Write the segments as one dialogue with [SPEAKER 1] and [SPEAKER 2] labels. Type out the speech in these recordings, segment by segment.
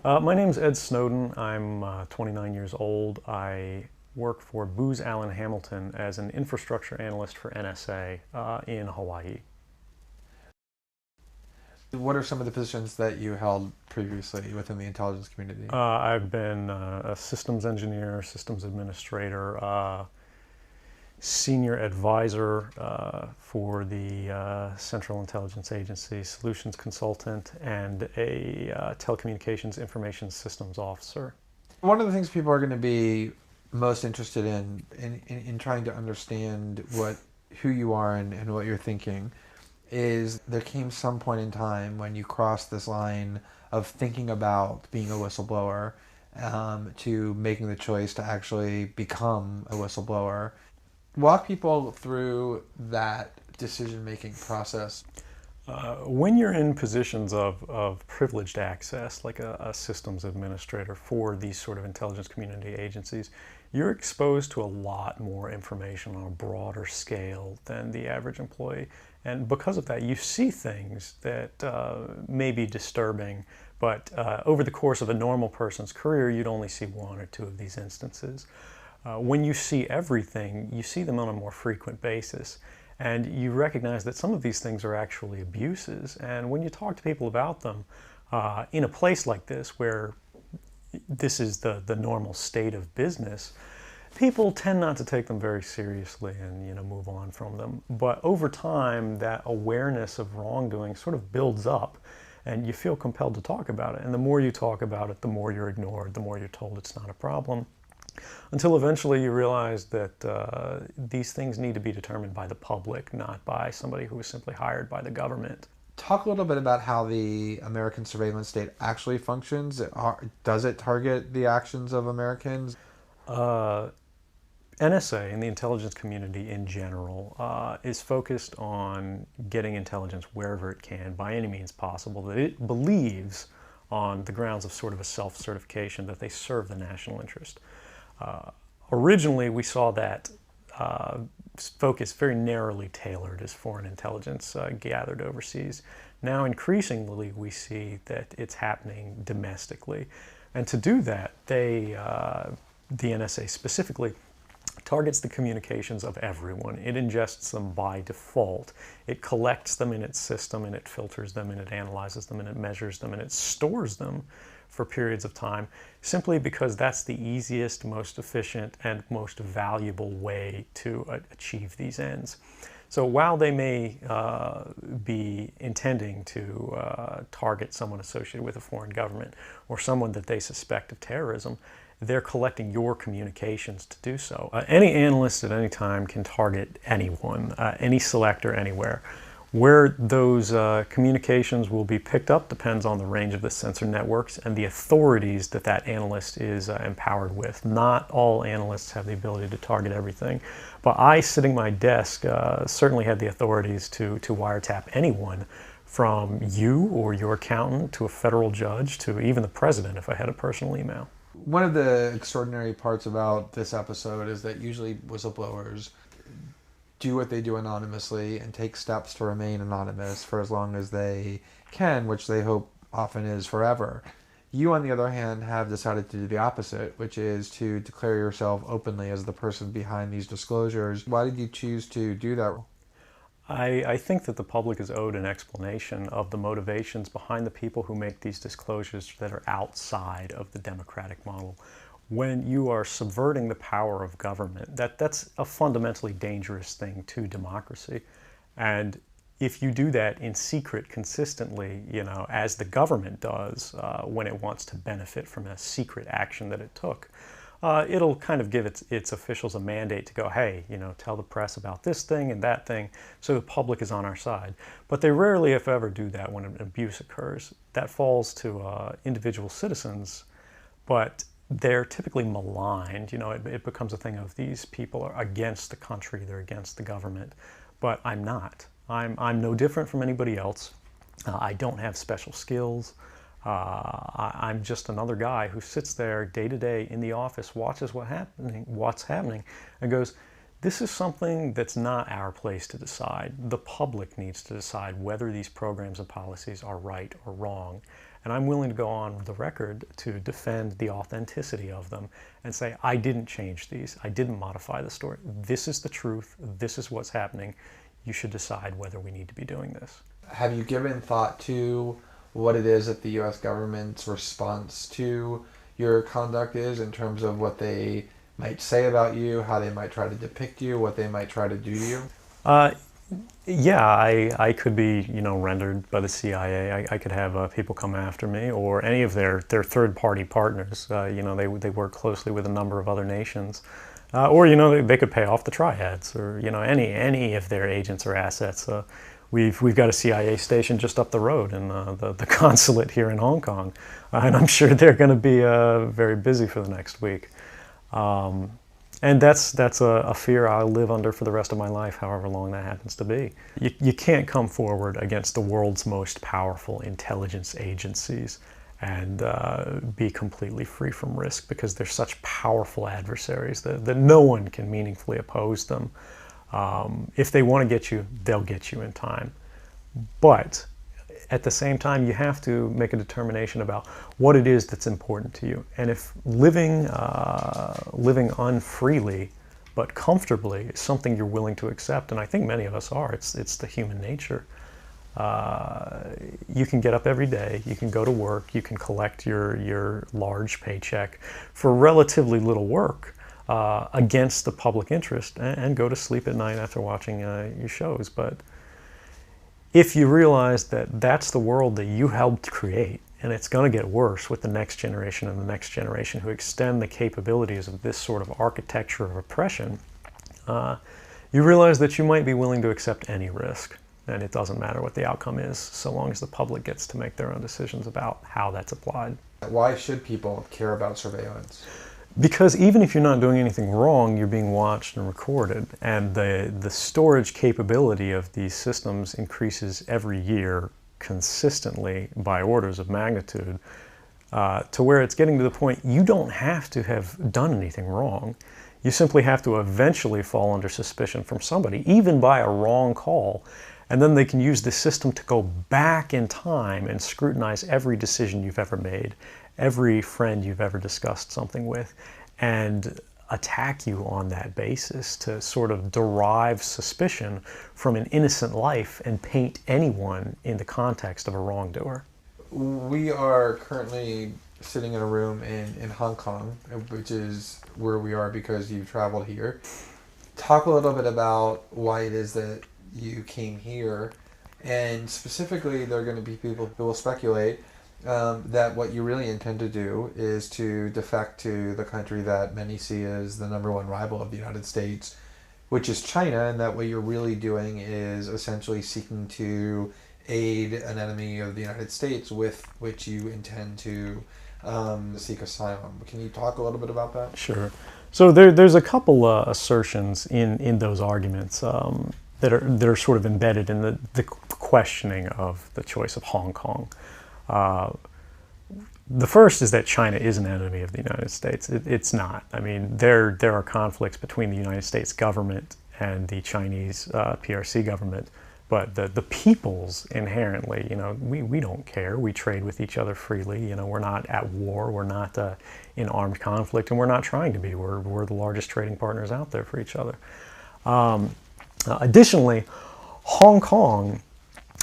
[SPEAKER 1] My name's Ed Snowden. I'm 29 years old. I work for Booz Allen Hamilton as an infrastructure analyst for NSA in Hawaii.
[SPEAKER 2] What are some of the positions that you held previously within the intelligence community?
[SPEAKER 1] I've been a systems engineer, systems administrator, senior advisor for the Central Intelligence Agency, solutions consultant, and a telecommunications information systems officer.
[SPEAKER 2] One of the things people are going to be most interested in trying to understand who you are and what you're thinking is there came some point in time when you crossed this line of thinking about being a whistleblower to making the choice to actually become a whistleblower. Walk people through that decision-making process.
[SPEAKER 1] When you're in positions of privileged access, like a systems administrator for these sort of intelligence community agencies, you're exposed to a lot more information on a broader scale than the average employee. And because of that, you see things that may be disturbing, but over the course of a normal person's career, you'd only see one or two of these instances. When you see everything, you see them on a more frequent basis. And you recognize that some of these things are actually abuses. And when you talk to people about them, in a place like this where this is the normal state of business, people tend not to take them very seriously and move on from them. But over time, that awareness of wrongdoing sort of builds up, and you feel compelled to talk about it. And the more you talk about it, the more you're ignored, the more you're told it's not a problem, until eventually you realize that these things need to be determined by the public, not by somebody who was simply hired by the government.
[SPEAKER 2] Talk a little bit about how the American surveillance state actually functions. Does it target the actions of Americans?
[SPEAKER 1] NSA and the intelligence community in general is focused on getting intelligence wherever it can by any means possible that it believes, on the grounds of sort of a self-certification, that they serve the national interest. Originally, we saw that focus very narrowly tailored as foreign intelligence gathered overseas. Now, increasingly, we see that it's happening domestically. And to do that, the NSA specifically, targets the communications of everyone. It ingests them by default. It collects them in its system, and it filters them, and it analyzes them, and it measures them, and it stores them for periods of time, simply because that's the easiest, most efficient, and most valuable way to achieve these ends. So while they may be intending to target someone associated with a foreign government or someone that they suspect of terrorism, they're collecting your communications to do so. Any analyst at any time can target anyone, any selector, anywhere. Where those communications will be picked up depends on the range of the sensor networks and the authorities that that analyst is empowered with. Not all analysts have the ability to target everything, but I, sitting at my desk, certainly had the authorities to wiretap anyone, from you or your accountant to a federal judge to even the president if I had a personal email.
[SPEAKER 2] One of the extraordinary parts about this episode is that usually whistleblowers do what they do anonymously and take steps to remain anonymous for as long as they can, which they hope often is forever. You, on the other hand, have decided to do the opposite, which is to declare yourself openly as the person behind these disclosures. Why did you choose to do that?
[SPEAKER 1] I think that the public is owed an explanation of the motivations behind the people who make these disclosures that are outside of the democratic model. When you are subverting the power of government, that's a fundamentally dangerous thing to democracy. And if you do that in secret consistently, as the government does when it wants to benefit from a secret action that it took, it'll kind of give its officials a mandate to go, hey, tell the press about this thing and that thing, so the public is on our side. But they rarely, if ever, do that when an abuse occurs. That falls to individual citizens, but they're typically maligned. It becomes a thing of these people are against the country, they're against the government. But I'm not. I'm no different from anybody else. I don't have special skills. I'm just another guy who sits there day to day in the office, watches what's happening, and goes, this is something that's not our place to decide. The public needs to decide whether these programs and policies are right or wrong. And I'm willing to go on the record to defend the authenticity of them and say, I didn't change these. I didn't modify the story. This is the truth. This is what's happening. You should decide whether we need to be doing this.
[SPEAKER 2] Have you given thought to what it is that the U.S. government's response to your conduct is, in terms of what they might say about you, how they might try to depict you, what they might try to do to you?
[SPEAKER 1] Yeah, I could be, rendered by the CIA. I could have people come after me, or any of their third-party partners. They work closely with a number of other nations. Or they could pay off the triads, or any of their agents or assets. We've got a CIA station just up the road in the consulate here in Hong Kong, and I'm sure they're going to be very busy for the next week. And that's a fear I'll live under for the rest of my life, however long that happens to be. You can't come forward against the world's most powerful intelligence agencies and be completely free from risk, because they're such powerful adversaries that no one can meaningfully oppose them. If they want to get you, they'll get you in time. But at the same time, you have to make a determination about what it is that's important to you. And if living unfreely but comfortably is something you're willing to accept, and I think many of us are, it's the human nature. You can get up every day, you can go to work, you can collect your large paycheck for relatively little work against the public interest, and go to sleep at night after watching your shows. But if you realize that that's the world that you helped create, and it's going to get worse with the next generation and the next generation who extend the capabilities of this sort of architecture of oppression, you realize that you might be willing to accept any risk. And it doesn't matter what the outcome is, so long as the public gets to make their own decisions about how that's applied.
[SPEAKER 2] Why should people care about surveillance?
[SPEAKER 1] Because even if you're not doing anything wrong, you're being watched and recorded. And the storage capability of these systems increases every year consistently by orders of magnitude, to where it's getting to the point you don't have to have done anything wrong. You simply have to eventually fall under suspicion from somebody, even by a wrong call. And then they can use the system to go back in time and scrutinize every decision you've ever made, every friend you've ever discussed something with, and attack you on that basis to sort of derive suspicion from an innocent life and paint anyone in the context of a wrongdoer.
[SPEAKER 2] We are currently sitting in a room in Hong Kong, which is where we are because you've traveled here. Talk a little bit about why it is that you came here, and specifically there are going to be people who will speculate that what you really intend to do is to defect to the country that many see as the #1 rival of the United States, which is China, and that what you're really doing is essentially seeking to aid an enemy of the United States with which you intend to seek asylum. Can you talk a little bit about that?
[SPEAKER 1] Sure. So there's a couple assertions in those arguments that are sort of embedded in the questioning of the choice of Hong Kong. The first is that China is an enemy of the United States. It's not. I mean, there are conflicts between the United States government and the Chinese PRC government, but the peoples inherently, we don't care. We trade with each other freely. We're not at war. We're not in armed conflict, and we're not trying to be. We're the largest trading partners out there for each other. Additionally, Hong Kong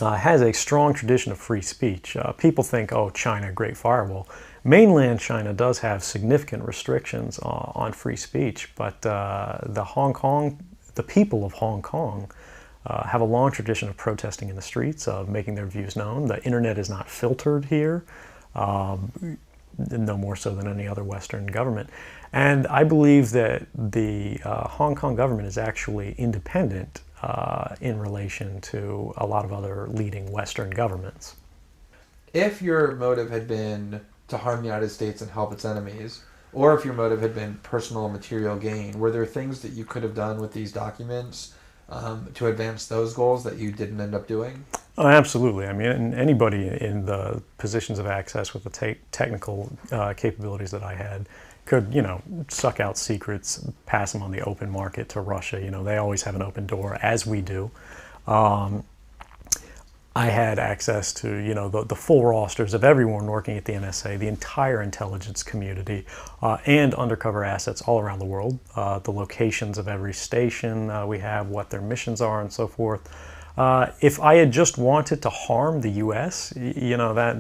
[SPEAKER 1] has a strong tradition of free speech. People think, oh, China, great firewall. Mainland China does have significant restrictions on free speech, but the people of Hong Kong have a long tradition of protesting in the streets, of making their views known. The internet is not filtered here, no more so than any other Western government. And I believe that the Hong Kong government is actually independent in relation to a lot of other leading Western governments.
[SPEAKER 2] If your motive had been to harm the United States and help its enemies, or if your motive had been personal material gain, were there things that you could have done with these documents to advance those goals that you didn't end up doing?
[SPEAKER 1] Oh, absolutely. I mean, anybody in the positions of access with the technical capabilities that I had could, suck out secrets, pass them on the open market to Russia. They always have an open door, as we do. I had access to, you know, the full rosters of everyone working at the NSA, the entire intelligence community, and undercover assets all around the world, the locations of every station we have, what their missions are, and so forth. If I had just wanted to harm the U.S., you know, that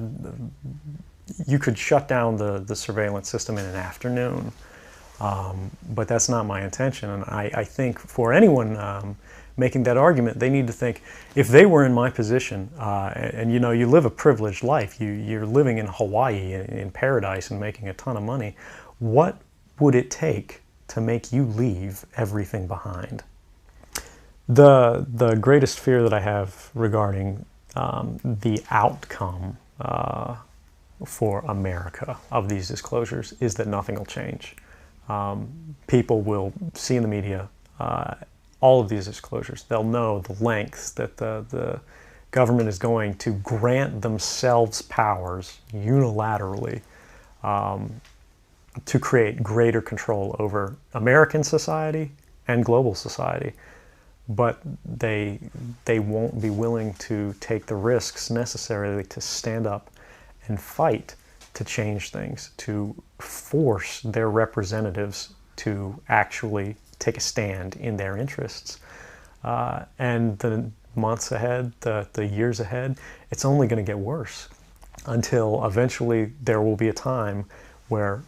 [SPEAKER 1] you could shut down the surveillance system in an afternoon. But that's not my intention, and I think for anyone making that argument, they need to think, if they were in my position, and you know, you live a privileged life, you're living in Hawaii in paradise and making a ton of money, what would it take to make you leave everything behind? The greatest fear that I have regarding the outcome for America of these disclosures is that nothing will change. People will see in the media all of these disclosures. They'll know the lengths that the government is going to grant themselves powers unilaterally to create greater control over American society and global society. But they won't be willing to take the risks necessarily to stand up and fight to change things, to force their representatives to actually take a stand in their interests. And the months ahead, the years ahead, it's only going to get worse until eventually there will be a time where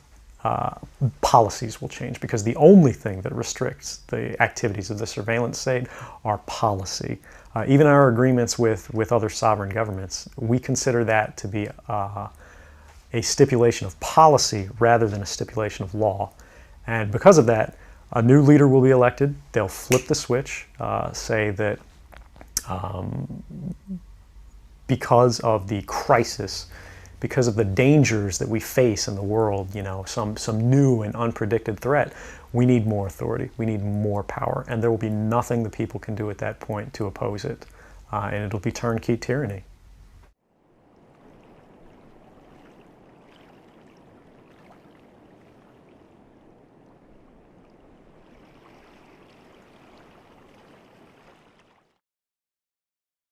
[SPEAKER 1] policies will change, because the only thing that restricts the activities of the surveillance state are policy. Even our agreements with other sovereign governments, we consider that to be a stipulation of policy rather than a stipulation of law. And because of that, a new leader will be elected. They'll flip the switch, say that because of the crisis, because of the dangers that we face in the world, you know, some new and unpredicted threat, we need more authority, we need more power, and there will be nothing the people can do at that point to oppose it, and it'll be turnkey tyranny.